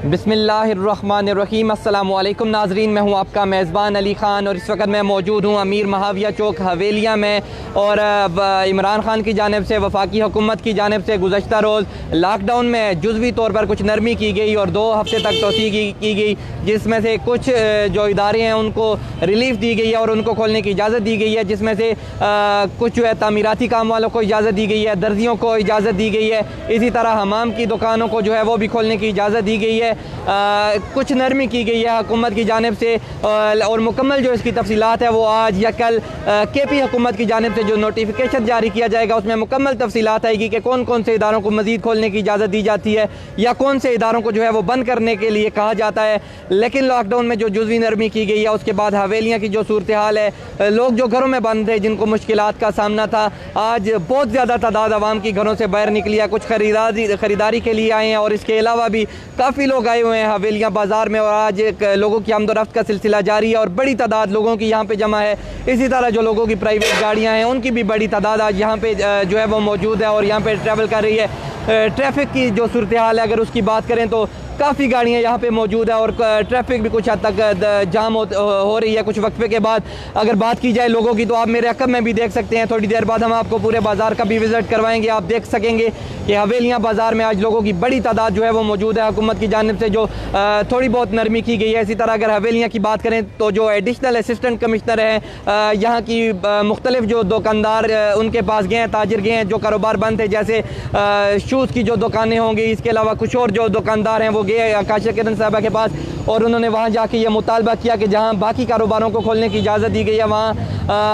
बिस्मिल्लाहिर्रहमानिर्रहीम। अस्सलामुअलैकुम नाजरीन, मैं हूं आपका मेज़बान अली ख़ान और इस वक्त मैं मौजूद हूं अमीर महाविया चौक हवेलिया में। और इमरान ख़ान की जानिब से, वफाकी हुकूमत की जानिब से गुज़श्ता रोज़ लॉकडाउन में जुज़वी तौर पर कुछ नरमी की गई और 2 हफ़्ते तक तोसी की गई, जिसमें से कुछ जो इदारे हैं उनको रिलीफ़ दी गई है और उनको खोलने की इजाज़त दी गई है, जिसमें से कुछ जो है तामीराती काम वालों को इजाज़त दी गई है, दर्जियों को इजाज़त दी गई है, इसी तरह हमाम की दुकानों को जो है वो भी खोलने की इजाज़त दी गई है। कुछ नरमी की गई है हुकूमत की जानिब से और मुकम्मल जो इसकी तफसीलात है वो आज या कल KP हुकूमत की जानिब से जो नोटिफिकेशन जारी किया जाएगा उसमें मुकम्मल तफसीलात आएगी कि कौन कौन से इदारों को मज़ीद खोलने की इजाज़त दी जाती है या कौन से इदारों को जो है वो बंद करने के लिए कहा जाता है। लेकिन लॉकडाउन में जो जुज़वी नरमी की गई है उसके बाद हवेलियाँ की जो सूरत हाल है, लोग जो घरों में बंद थे जिनको मुश्किलात का सामना था, आज बहुत ज़्यादा तादाद आवाम की घरों से बाहर निकली है, कुछ ख़रीदारी के लिए आए हैं और इसके अलावा भी काफ़ी लोग आए हुए हैं हवेलियाँ बाज़ार में और आज लोगों की आमदोरफ्त का सिलसिला जारी है और बड़ी तादाद लोगों की यहाँ पे जमा है। इसी तरह जो लोगों की प्राइवेट गाड़ियाँ हैं उनकी भी बड़ी तादाद आज यहाँ पे जो है वो मौजूद है और यहाँ पे ट्रैवल कर रही है। ट्रैफिक की जो सूरत हाल है अगर उसकी बात करें तो काफ़ी गाड़ियाँ यहाँ पे मौजूद है और ट्रैफिक भी कुछ हद तक जाम हो रही है कुछ वक्फे के बाद। अगर बात की जाए लोगों की तो आप मेरे अकब में भी देख सकते हैं, थोड़ी देर बाद हम आपको पूरे बाज़ार का भी विज़िट करवाएंगे। आप देख सकेंगे कि हवेलियाँ बाज़ार में आज लोगों की बड़ी तादाद जो है वो मौजूद है। हुकूमत की जानिब से जो थोड़ी बहुत नरमी की गई है। इसी तरह अगर हवेलियाँ की बात करें तो जो एडिशनल असिस्टेंट कमिश्नर हैं यहाँ की मुख्तलिफ जो दुकानदार उनके पास गए हैं, ताजिर गए हैं, जो कारोबार बंद थे जैसे शूज़ की जो दुकानें होंगी, इसके अलावा कुछ और जो दुकानदार हैं वो गए काशिया किरण साहबा के पास और उन्होंने वहाँ जाके ये मुतालबा किया कि जहाँ बाकी कारोबारों को खोलने की इजाज़त दी गई है वहाँ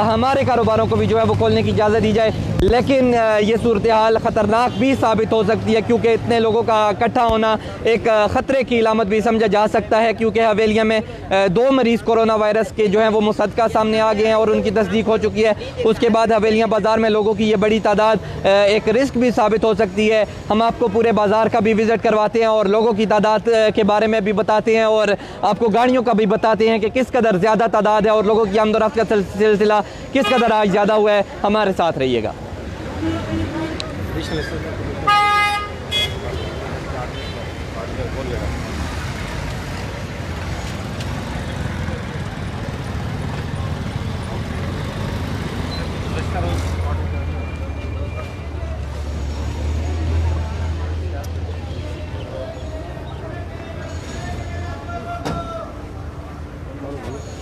हमारे कारोबारों को भी जो है वो खोलने की इजाज़त दी जाए। लेकिन ये सूरत हाल ख़तरनाक भी साबित हो सकती है क्योंकि इतने लोगों का इकट्ठा होना एक ख़तरे की इलामत भी समझा जा सकता है, क्योंकि हवेलिया में 2 मरीज़ कोरोना वायरस के जो हैं वो मुसद्दका सामने आ गए हैं और उनकी तस्दीक हो चुकी है। उसके बाद हवेलियाँ बाज़ार में लोगों की ये बड़ी तादाद एक रिस्क भी साबित हो सकती है। हम आपको पूरे बाज़ार का भी विज़िट करवाते हैं और लोगों की तादाद के बारे में भी बताते हैं और आपको गाड़ियों का भी बताते हैं कि किस कदर ज़्यादा तादाद है और लोगों की आमदोरफ्त का सिलसिला किस कदर आज ज़्यादा हुआ है। हमारे साथ रहिएगा।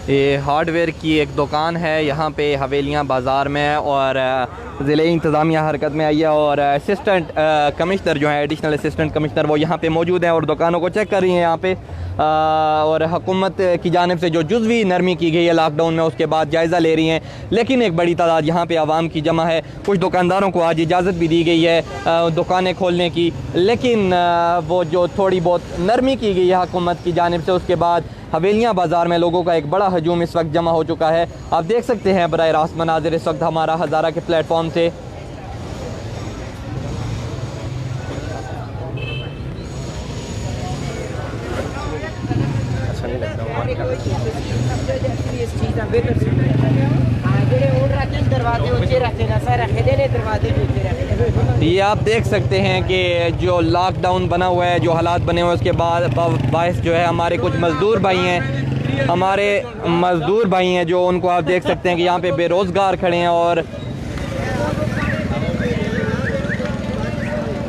ये हार्डवेयर की एक दुकान है यहाँ पे हवेलियाँ बाज़ार में और ज़िले इंतज़ामिया हरकत में आई है और असिस्टेंट कमिश्नर जो है एडिशनल असिस्टेंट कमिश्नर वो यहाँ पे मौजूद हैं और दुकानों को चेक कर रही हैं यहाँ पे। और हुकूमत की जानिब से जो जुज़वी नरमी की गई है लॉकडाउन में उसके बाद जायज़ा ले रही हैं। लेकिन एक बड़ी तादाद यहाँ पे आवाम की जमा है। कुछ दुकानदारों को आज इजाज़त भी दी गई है दुकानें खोलने की, लेकिन वो जो थोड़ी बहुत नरमी की गई है हुकूमत की जानिब से उसके बाद हवेलियाँ बाज़ार में लोगों का एक बड़ा हजूम इस वक्त जमा हो चुका है। आप देख सकते हैं बराह रास्त मनाज़िर इस वक्त हमारा हज़ारा के प्लेटफॉर्म से। ये आप देख सकते हैं कि जो लॉकडाउन बना हुआ है, जो हालात बने हुए हैं उसके बाद बायस जो है हमारे कुछ मज़दूर भाई हैं जो उनको आप देख सकते हैं कि यहाँ पे बेरोज़गार खड़े हैं और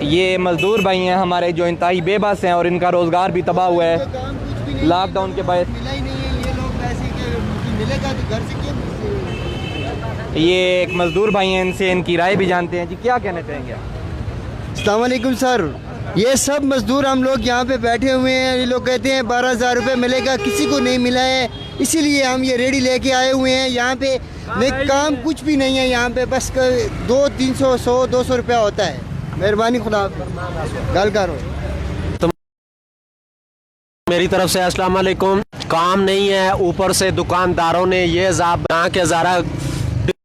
ये मज़दूर भाई हैं हमारे जो इंतहाई बेबस हैं और इनका रोज़गार भी तबाह हुआ है लॉकडाउन के बाद। ये एक मज़दूर भाई हैं, इनसे इनकी राय भी जानते हैं। जी क्या कहना चाहेंगे? अस्सलाम वालेकुम सर। ये सब मज़दूर हम लोग यहाँ पे बैठे हुए हैं। ये लोग कहते हैं 12,000 रुपये मिलेगा, किसी को नहीं मिला है, इसीलिए हम ये रेडी लेके आए हुए हैं यहाँ पे। लेकिन काम कुछ भी नहीं है यहाँ पे, बस 200-300 100-200 रुपया होता है। मेहरबानी, खुदा गल करो। मेरी तरफ से अस्सलाम वालेकुम। काम नहीं है, ऊपर से दुकानदारों ने ये यहाँ के ज़रा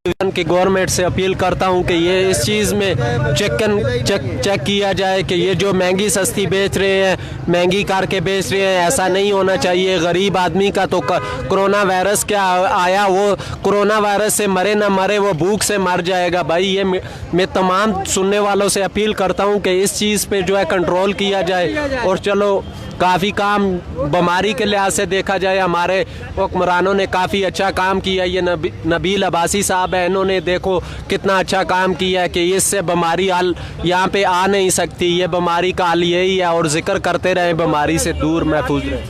डिवीज़न की गवर्नमेंट से अपील करता हूँ कि ये इस चीज़ में चेक किया जाए कि ये जो महंगी सस्ती बेच रहे हैं, महंगी करके बेच रहे हैं, ऐसा नहीं होना चाहिए। गरीब आदमी का तो कोरोना वायरस क्या आया, वो कोरोना वायरस से मरे ना मरे, वो भूख से मर जाएगा। भाई ये मैं तमाम सुनने वालों से अपील करता हूँ कि इस चीज़ पे जो है कंट्रोल किया जाए और चलो काफ़ी काम बीमारी के लिहाज से देखा जाए हमारे हुक्मरानों ने काफ़ी अच्छा काम किया। ये नबील अब्बासी साहब है, इन्होंने देखो कितना अच्छा काम किया है कि इससे बीमारी हाल यहाँ पे आ नहीं सकती। ये बीमारी का हाल यही है और जिक्र करते रहे, बीमारी से दूर महफूज रहे।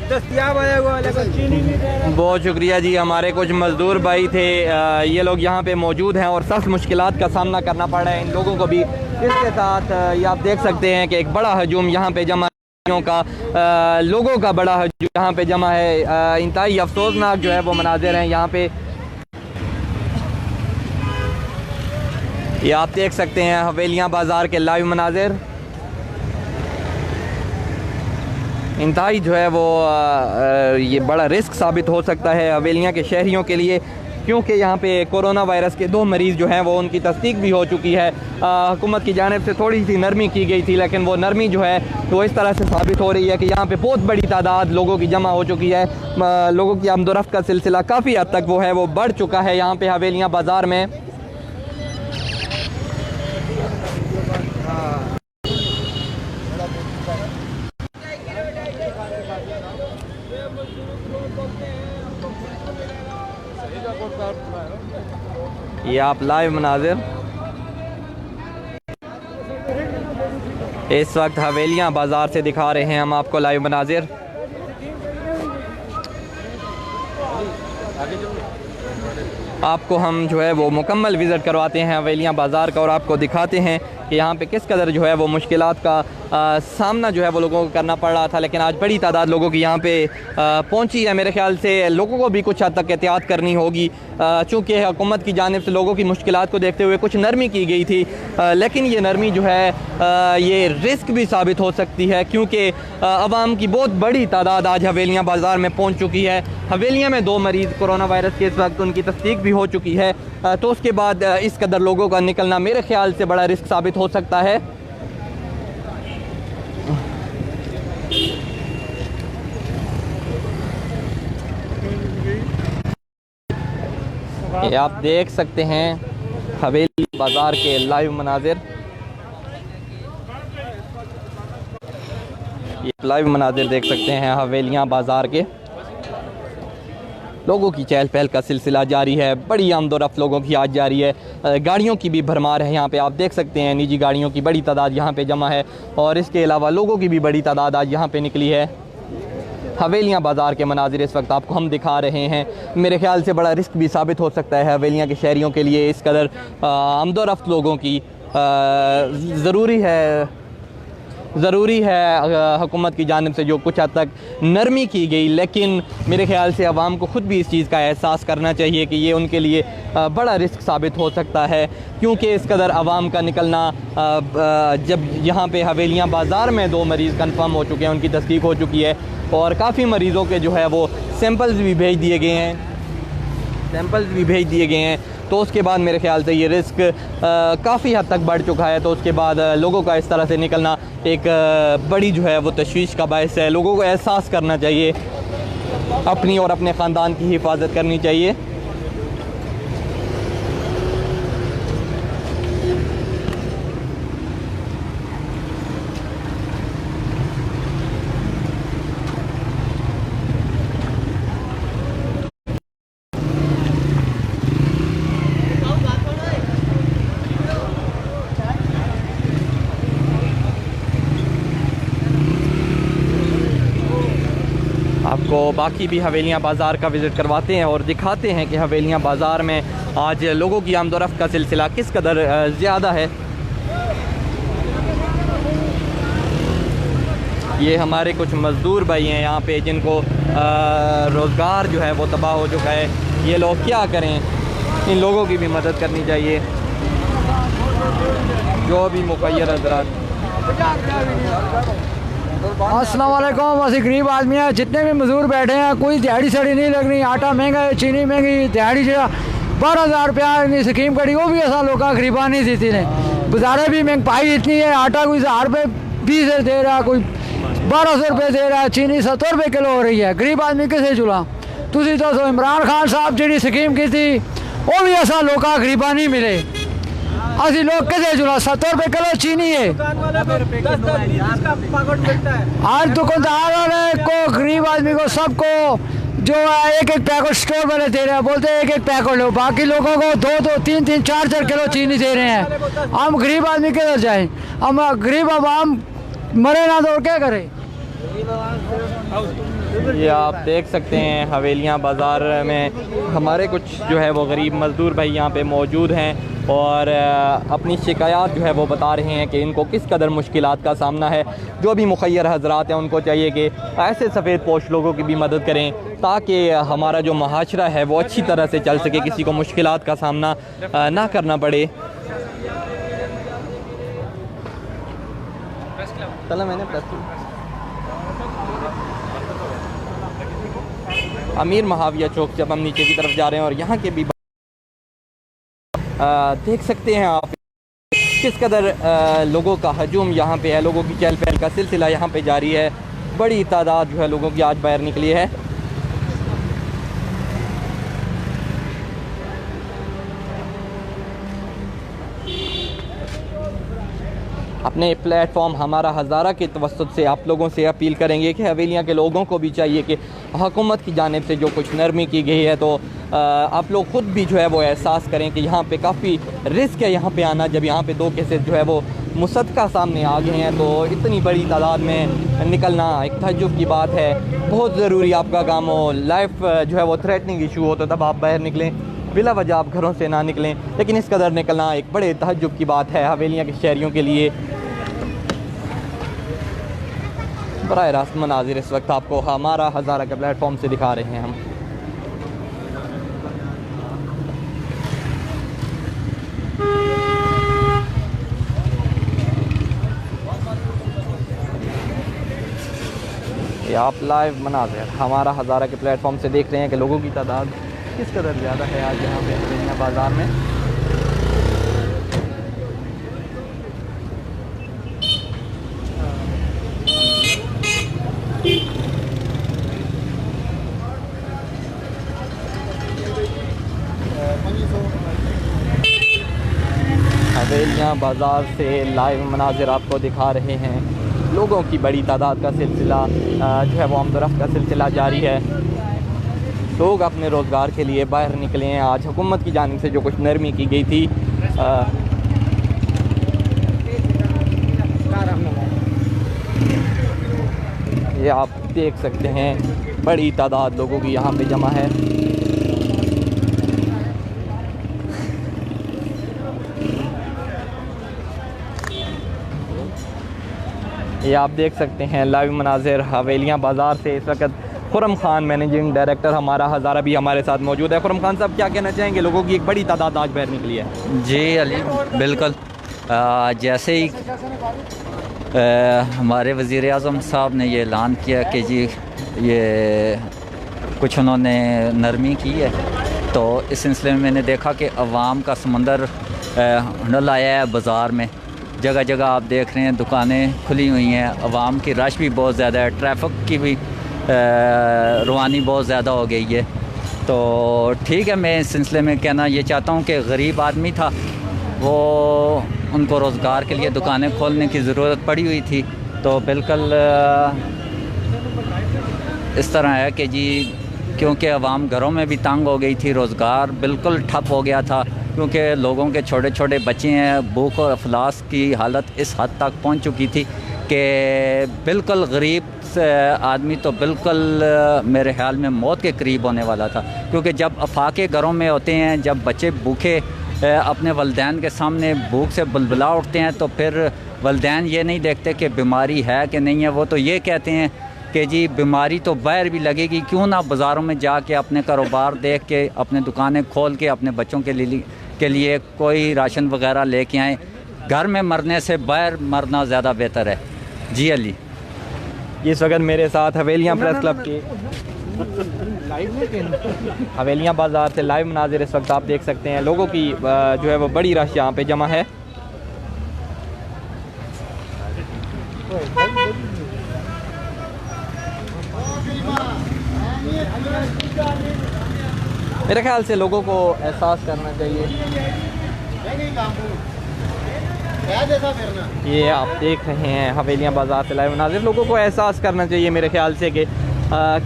बहुत शुक्रिया जी। हमारे कुछ मज़दूर भाई थे, ये लोग यहाँ पे मौजूद हैं और सख्त मुश्किलात का सामना करना पड़ रहा है इन लोगों को भी। इसके साथ ये आप देख सकते हैं कि एक बड़ा हजूम यहाँ पे जमा का लोगों का बड़ा हजूम यहाँ पे जमा है। इंतहाई अफसोसनाक जो है वो मनाजिर हैं यहाँ पे। ये आप देख सकते हैं हवेलियाँ बाज़ार के लाइव मनाजिर। इंतहाई जो है वो ये बड़ा रिस्क साबित हो सकता है हवेलियाँ के शहरियों के लिए, क्योंकि यहाँ पे कोरोना वायरस के 2 मरीज़ जो हैं वो उनकी तस्दीक भी हो चुकी है। हुकूमत की जानिब से थोड़ी सी नरमी की गई थी, लेकिन वो नरमी जो है तो इस तरह से साबित हो रही है कि यहाँ पे बहुत बड़ी तादाद लोगों की जमा हो चुकी है। लोगों की आमदोरफ्त का सिलसिला काफ़ी हद तक वो है वो बढ़ चुका है यहाँ पे हवेलियाँ बाज़ार में। ये आप लाइव मनाजिर इस वक्त हवेलियाँ बाज़ार से दिखा रहे हैं हम आपको लाइव मनाजिर। आपको हम जो है वो मुकम्मल विज़िट करवाते हैं हवेलियाँ बाज़ार का और आपको दिखाते हैं कि यहाँ पे किस कदर जो है वो मुश्किलात का सामना जो है वो लोगों को करना पड़ रहा था। लेकिन आज बड़ी तादाद लोगों की यहाँ पे पहुँची है। मेरे ख्याल से लोगों को भी कुछ हद तक एहतियात करनी होगी, चूँकि हुकूमत की जानिब से लोगों की मुश्किलात को देखते हुए कुछ नरमी की गई थी, लेकिन ये नरमी जो है ये रिस्क भी साबित हो सकती है, क्योंकि आवाम की बहुत बड़ी तादाद आज हवेलियाँ बाज़ार में पहुँच चुकी है। हवेलियाँ में 2 मरीज़ कोरोना वायरस के इस वक्त उनकी तस्दीक भी हो चुकी है, तो उसके बाद इस कदर लोगों का निकलना मेरे ख्याल से बड़ा रिस्क साबित हो सकता है। ये आप देख सकते हैं हवेली बाज़ार के लाइव मनाजिर। ये लाइव मनाजिर देख सकते हैं हवेलियाँ बाज़ार के। लोगों की चहल पहल का सिलसिला जारी है, बड़ी आमदोरफ्त लोगों की आज जारी है। गाड़ियों की भी भरमार है यहाँ पे, आप देख सकते हैं निजी गाड़ियों की बड़ी तादाद यहाँ पे जमा है और इसके अलावा लोगों की भी बड़ी तादाद आज यहाँ पे निकली है। हवेलियाँ बाज़ार के मनाजिर इस वक्त आपको हम दिखा रहे हैं। मेरे ख्याल से बड़ा रिस्क भी साबित हो सकता है हवेलियाँ के शहरियों के लिए। इस कदर आमदोरफ्त लोगों की ज़रूरी है हुकूमत की जानिब से जो कुछ हद तक नरमी की गई, लेकिन मेरे ख्याल से आवाम को ख़ुद भी इस चीज़ का एहसास करना चाहिए कि ये उनके लिए बड़ा रिस्क साबित हो सकता है, क्योंकि इस कदर आवाम का निकलना जब यहाँ पे हवेलियाँ बाज़ार में 2 मरीज़ कन्फर्म हो चुके हैं, उनकी तस्दीक हो चुकी है और काफ़ी मरीज़ों के जो है वो सैंपल्स भी भेज दिए गए हैं, तो उसके बाद मेरे ख्याल से ये रिस्क काफ़ी हद तक बढ़ चुका है। तो उसके बाद लोगों का इस तरह से निकलना एक बड़ी जो है वो तशवीश का बायस है। लोगों को एहसास करना चाहिए, अपनी और अपने ख़ानदान की हिफाजत करनी चाहिए। आपको बाकी भी हवेलियाँ बाज़ार का विज़िट करवाते हैं और दिखाते हैं कि हवेलियाँ बाज़ार में आज लोगों की आमदोरफ्त का सिलसिला किस कदर ज़्यादा है। ये हमारे कुछ मज़दूर भाई हैं यहाँ पे, जिनको रोज़गार जो है वो तबाह हो चुका है। ये लोग क्या करें, इन लोगों की भी मदद करनी चाहिए जो भी मुक़य्यर हज़रात। अस्सलाम वालेकुम। असि गरीब आदमी है, जितने भी मजदूर बैठे हैं, कोई दिहाड़ी सड़ी नहीं लग रही। आटा महंगा है, चीनी महंगी, दिहाड़ी जो 12,000 रुपया स्कीम करी, वो भी ऐसा लोग गरीबा नहीं दी ने। गुजारे भी महंगाई इतनी है, आटा कोई 1000 रुपये 20 दे रहा, कोई 1200 रुपये दे रहा है, चीनी 70 रुपये किलो हो रही है। गरीब आदमी किसे चुला। तुसी तो इमरान खान साहब जी स्कीम की थी, वो भी ऐसा लोग गरीबा नहीं मिले। असि लोग कैसे जुड़ा 70 रुपये किलो चीनी है। आज दुकानदार को गरीब आदमी को सबको जो है एक एक पैकेट स्टोर वाले दे रहे हैं, बोलते हैं एक एक पैकेट लो, बाकी लोगों को 2-2, 3-3, 4-4 किलो चीनी दे रहे हैं। हम गरीब आदमी किधर जाएं? हम गरीब आवाम मरे ना तो और क्या करें? ये आप देख सकते हैं हवेलियाँ बाज़ार में हमारे कुछ जो है वो गरीब मज़दूर भाई यहाँ पे मौजूद हैं और अपनी शिकायत जो है वो बता रहे हैं कि इनको किस कदर मुश्किलात का सामना है। जो भी मुखय्यर हजरात हैं उनको चाहिए कि ऐसे सफ़ेद पोश लोगों की भी मदद करें ताकि हमारा जो मुआशरा है वो अच्छी तरह से चल सके, किसी को मुश्किलात का सामना ना करना पड़े। चलो मैंने अमीर महाविया चौक जब हम नीचे की तरफ जा रहे हैं और यहाँ के भी देख सकते हैं आप किस कदर लोगों का हजूम यहाँ पे है, लोगों की चहल पहल का सिलसिला यहाँ पे जारी है। बड़ी तादाद जो है लोगों की आज बाहर निकली है। अपने प्लेटफॉर्म हमारा हज़ारा के तवस्सुत से आप लोगों से अपील करेंगे कि हवेलियाँ के लोगों को भी चाहिए कि हुकूमत की जानिब से जो कुछ नरमी की गई है तो आप लोग ख़ुद भी जो है वो एहसास करें कि यहाँ पे काफ़ी रिस्क है यहाँ पे आना। जब यहाँ पे 2 केसेस जो है वो मुसद्दक़ा सामने आ गए हैं तो इतनी बड़ी तादाद में निकलना एक तहज्जुब की बात है। बहुत ज़रूरी आपका काम हो, लाइफ जो है वो थ्रेटनिंग इशू हो तो तब आप बाहर निकलें, बिला वजह आप घरों से ना निकलें। लेकिन इस कदर निकलना एक बड़े तहज्जुब की बात है हवेलियाँ के शहरियों के लिए। बराह रास्त मनाजिर इस वक्त आपको हमारा हज़ारा के प्लेटफॉर्म से दिखा रहे हैं हम। ये आप लाइव मनाजिर हमारा हज़ारा के प्लेटफॉर्म से देख रहे हैं कि लोगों की तादाद किस कदर ज़्यादा है आज यहाँ पे हवेलियाँ बाज़ार में। हवेलियाँ बाज़ार से लाइव मनाजिर आपको दिखा रहे हैं। लोगों की बड़ी तादाद का सिलसिला जो है वो आमदरफ्त का सिलसिला जारी है। लोग अपने रोज़गार के लिए बाहर निकले हैं। आज हुकूमत की जानिब से जो कुछ नरमी की गई थी ये आप देख सकते हैं बड़ी तादाद लोगों की यहाँ पे जमा है। ये आप देख सकते हैं लाइव मनाजिर हवेलियाँ बाज़ार से। इस वक्त खुरम खान मैनेजिंग डायरेक्टर हमारा हज़ारा भी हमारे साथ मौजूद है। खुरम खान साहब क्या कहना चाहेंगे? लोगों की एक बड़ी तादाद आज बाहर निकली है। जी अली बिल्कुल जैसे ही हमारे वज़ीर आज़म साहब ने ये ऐलान किया कि जी ये कुछ उन्होंने नरमी की है तो इस सिलसिले में मैंने देखा कि अवाम का समंदर हंडल आया है बाज़ार में। जगह जगह आप देख रहे हैं दुकानें खुली हुई हैं, अवाम की रश भी बहुत ज़्यादा है, ट्रैफिक की भी रवानी बहुत ज़्यादा हो गई है। तो ठीक है, मैं इस सिलसिले में कहना ये चाहता हूँ कि गरीब आदमी था वो उनको रोज़गार के लिए दुकानें खोलने की ज़रूरत पड़ी हुई थी। तो बिल्कुल इस तरह है कि जी क्योंकि अवाम घरों में भी तंग हो गई थी, रोज़गार बिल्कुल ठप हो गया था क्योंकि लोगों के छोटे छोटे बच्चे हैं। भूख और अफलास की हालत इस हद तक पहुंच चुकी थी कि बिल्कुल गरीब आदमी तो बिल्कुल मेरे ख्याल में मौत के करीब होने वाला था। क्योंकि जब अफाके घरों में होते हैं, जब बच्चे भूखे अपने वलदैन के सामने भूख से बुलबुला उठते हैं तो फिर वलदैन ये नहीं देखते कि बीमारी है कि नहीं है, वो तो ये कहते हैं कि जी बीमारी तो बाहर भी लगेगी, क्यों ना बाज़ारों में जाके अपने कारोबार देख के अपने दुकानें खोल के अपने बच्चों के लिए कोई राशन वगैरह लेके आएँ। घर में मरने से बाहर मरना ज़्यादा बेहतर है। जी अली। इस वक्त मेरे साथ हवेलियाँ प्रेस क्लब के हवेलियाँ बाज़ार से लाइव मनाजिर इस वक्त आप देख सकते हैं। लोगों की जो है वो बड़ी रश यहाँ पे जमा है। मेरे ख्याल से लोगों को एहसास करना चाहिए ये आप देख रहे हैं हवेलियाँ बाज़ार से लाइव मनाज़िर। लोगों को एहसास करना चाहिए मेरे ख्याल से कि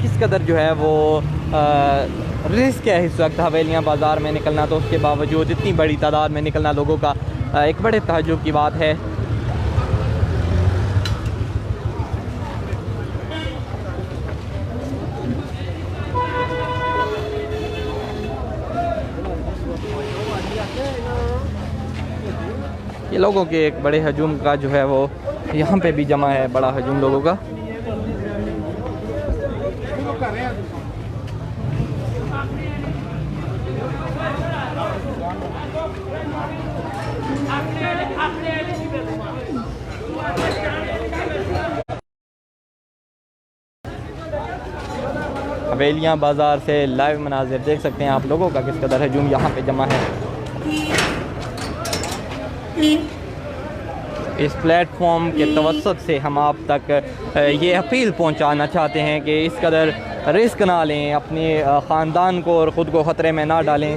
किस कदर जो है वो रिस्क है इस वक्त हवेलियाँ बाज़ार में निकलना, तो उसके बावजूद इतनी बड़ी तादाद में निकलना लोगों का एक बड़े ताज्जुब की बात है। ये लोगों के एक बड़े हजूम का जो है वो यहाँ पे भी जमा है, बड़ा हजूम लोगों का। हवेलियाँ बाज़ार से लाइव मनाज़िर देख सकते हैं आप, लोगों का किस कदर हजूम यहाँ पे जमा है। इस प्लेटफॉर्म के तवस्सुत से हम आप तक ये अपील पहुंचाना चाहते हैं कि इस कदर रिस्क ना लें, अपने ख़ानदान को और ख़ुद को ख़तरे में ना डालें।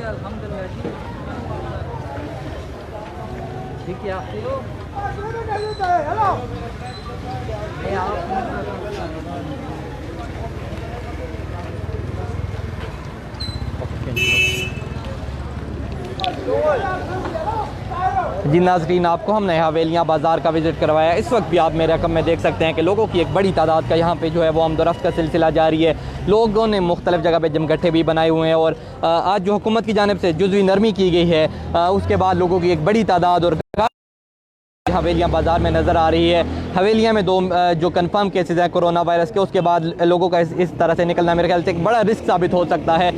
ठीक है जी नाज़रीन, आपको हमने हवेलियाँ बाज़ार का विज़िट करवाया। इस वक्त भी आप मेरे रकम में देख सकते हैं कि लोगों की एक बड़ी तादाद का यहाँ पे जो है वो आमदोरफ्त का सिलसिला जारी है। लोगों ने मुख्तलिफ जगह पे जमगट्ठे भी बनाए हुए हैं और आज जो हुकूमत की जानिब से जुज़वी नरमी की गई है, उसके बाद लोगों की एक बड़ी तादाद और हवेलियाँ बाज़ार में नज़र आ रही है। हवेलियाँ में 2 जो कंफर्म केसेस हैं कोरोना वायरस के, उसके बाद लोगों का इस तरह से निकलना मेरे ख्याल से एक बड़ा रिस्क साबित हो सकता है।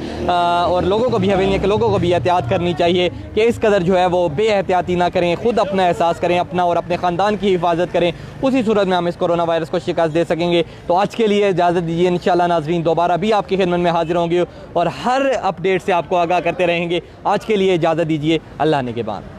और लोगों को भी, हवेलियाँ के लोगों को भी एहतियात करनी चाहिए कि इस कदर जो है वो बेएहतियाती ना करें, ख़ुद अपना एहसास करें, अपना और अपने ख़ानदान की हिफाजत करें। उसी सूरत में हम इस कोरोना वायरस को शिकस्त दे सकेंगे। तो आज के लिए इजाज़त दीजिए। इंशाअल्लाह नाज़रीन दोबारा भी आपकी खिदमत में हाजिर होंगे और हर अपडेट से आपको आगाह करते रहेंगे। आज के लिए इजाज़त दीजिए। अल्लाह ने के बाद।